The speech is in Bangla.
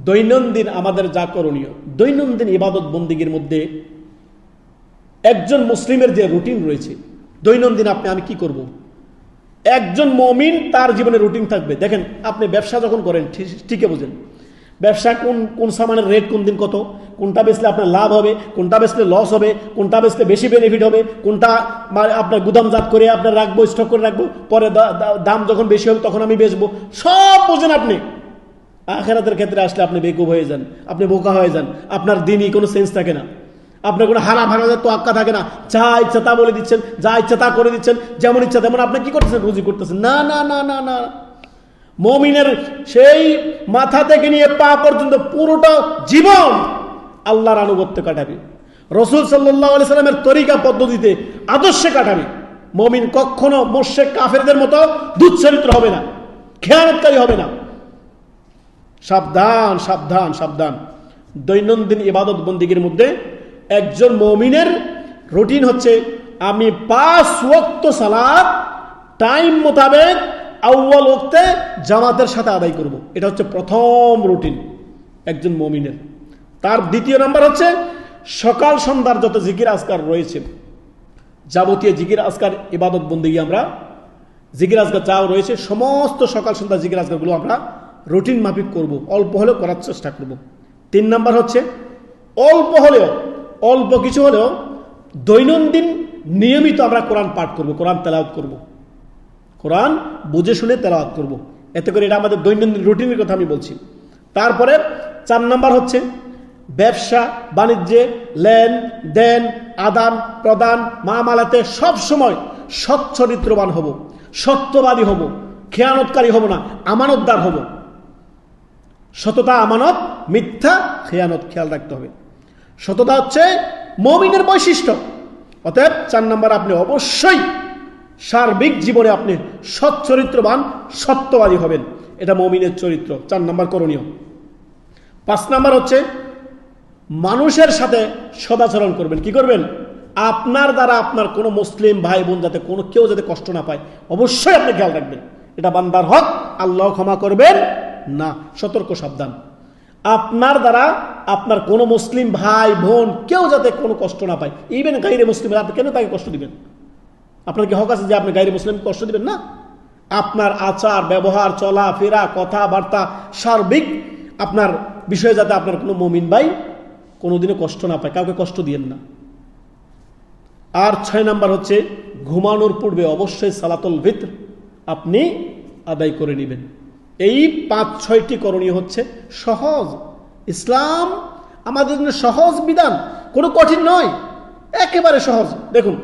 দৈনন্দিন আমাদের যা করণীয়, দৈনন্দিন ইবাদত বন্দিগির মধ্যে একজন মুসলিমের যে রুটিন রয়েছে, দৈনন্দিন আমি কি করব। একজন মুমিন তার জীবনে রুটিন থাকবে। দেখেন, আপনি ব্যবসা যখন করেন ঠিকই বোঝেন, ব্যবসা কোন সামানের রেট কোন দিন কত, কোনটা বেচলে আপনার লাভ হবে, কোনটা বেচলে লস হবে, কোনটা বেচলে বেশি বেনিফিট হবে, কোনটা আপনার গুদামজাত করে আপনার রাখবো, স্টক করে রাখবো, পরে দাম যখন বেশি হবে তখন আমি বেচবো, সব বোঝেন আপনি। আখিরাতের ক্ষেত্রে আসলে আপনি বেকুব হয়ে যান, আপনি বোকা হয়ে যান, আপনার দিনই কোনো সেন্স থাকে না, আপনার কোনো হারা ভাড়াদের তো আক্কা থাকে না, যা ইচ্ছা তা বলে দিচ্ছেন, যা ইচ্ছা তা করে দিচ্ছেন, যেমন ইচ্ছা তেমন আপনি কি করতেছেন, রুজি করতেছেন। না না না না না, মুমিনের সেই মাথা থেকে নিয়ে পা পর্যন্ত পুরোটা জীবন আল্লাহর আনুগত্য কাটাবে, রাসূল সাল্লাল্লাহু আলাইহি সাল্লামের তরিকা পদ্ধতিতে আদর্শে কাটাবে। মুমিন কখনো মুশরিক কাফেরদের মতো দুশ্চরিত্র হবে না, খেয়ানতকারী হবে না। সাবধান সাবধান সাবধান। দৈনন্দিন ইবাদত বন্দিগির মধ্যে একজন মুমিনের রুটিন হচ্ছে, আমি 5 ওয়াক্ত সালাত টাইম মোতাবেক আউয়াল ওয়াক্তে জামাতের সাথে আদায় করব। এটা হচ্ছে প্রথম রুটিন একজন মুমিনের। তার দ্বিতীয় নাম্বার হচ্ছে, সকাল সন্ধ্যার যত জিকির আজকার রয়েছে, যাবতীয় জিকির আজকার ইবাদত বন্দিগি, আমরা জিকির আজকার যা রয়েছে সমস্ত সকাল সন্ধ্যা জিকির আজকারগুলো আমরা রুটিন মাফিক করব, অল্প হলেও করার চেষ্টা করব। 3 নাম্বার হচ্ছে, অল্প কিছু হলেও দৈনন্দিন নিয়মিত আমরা কোরআন পাঠ করব, কোরআন তেলাওয়াত করব, কোরআন বুঝে শুনে তেলাওয়াত করব। এতে করে এটা আমাদের দৈনন্দিন রুটিনের কথা আমি বলছি। তারপরে 4 নাম্বার হচ্ছে, ব্যবসা বাণিজ্যে লেনদেন আদান প্রদান মামালাতে সব সময় সচ্চরিত্রবান হব, সত্যবাদী হব, খেয়ানতকারী হব না, আমানতদার হব। সততা, আমানত, মিথ্যা, খেয়ানত খেয়াল রাখতে হবে। সততা হচ্ছে মুমিনের বৈশিষ্ট্য। অতএব 4 নাম্বার, আপনি অবশ্যই সার্বিক জীবনে আপনি সচ্চরিত্রবান, সত্যবাদী হবেন। এটা মুমিনের চরিত্র, 4 নাম্বার করণীয়। 5 নাম্বার হচ্ছে, মানুষের সাথে সদাচরণ করবেন। কি করবেন? আপনার দ্বারা আপনার কোনো মুসলিম ভাই বোন যাতে কেউ যাতে কষ্ট না পায়, অবশ্যই আপনি খেয়াল রাখবেন। এটা বান্দার হক, আল্লাহ ক্ষমা করবেন না। সতর্ক সাবধান। আপনার দ্বারা আপনার কোনো মুসলিম ভাই বোন কেউ যাতে কোনো কষ্ট না পায়, ইভেন গাইরে মুসলিম, আপনি কেন তাকে কষ্ট দিবেন? আপনার কি হক আছে যে আপনি গাইরে মুসলিমকে কষ্ট দিবেন? না। আপনার আচার ব্যবহার, চলা ফেরা, কথাবার্তা, সার্বিক আপনার বিষয়ে যাতে আপনার কোনো মুমিন ভাই কোনোদিনও কষ্ট না পায়, কাউকে কষ্ট দিয়েন না। আর 6 নাম্বার হচ্ছে, ঘুমানোর পূর্বে অবশ্যই সালাতুল ভিতর আপনি আদায় করে নেবেন। এই 5-6টি করণীয় হচ্ছে সহজ। ইসলাম আমাদের জন্য সহজ বিধান, কোনো কঠিন নয়, একেবারে সহজ। দেখুন,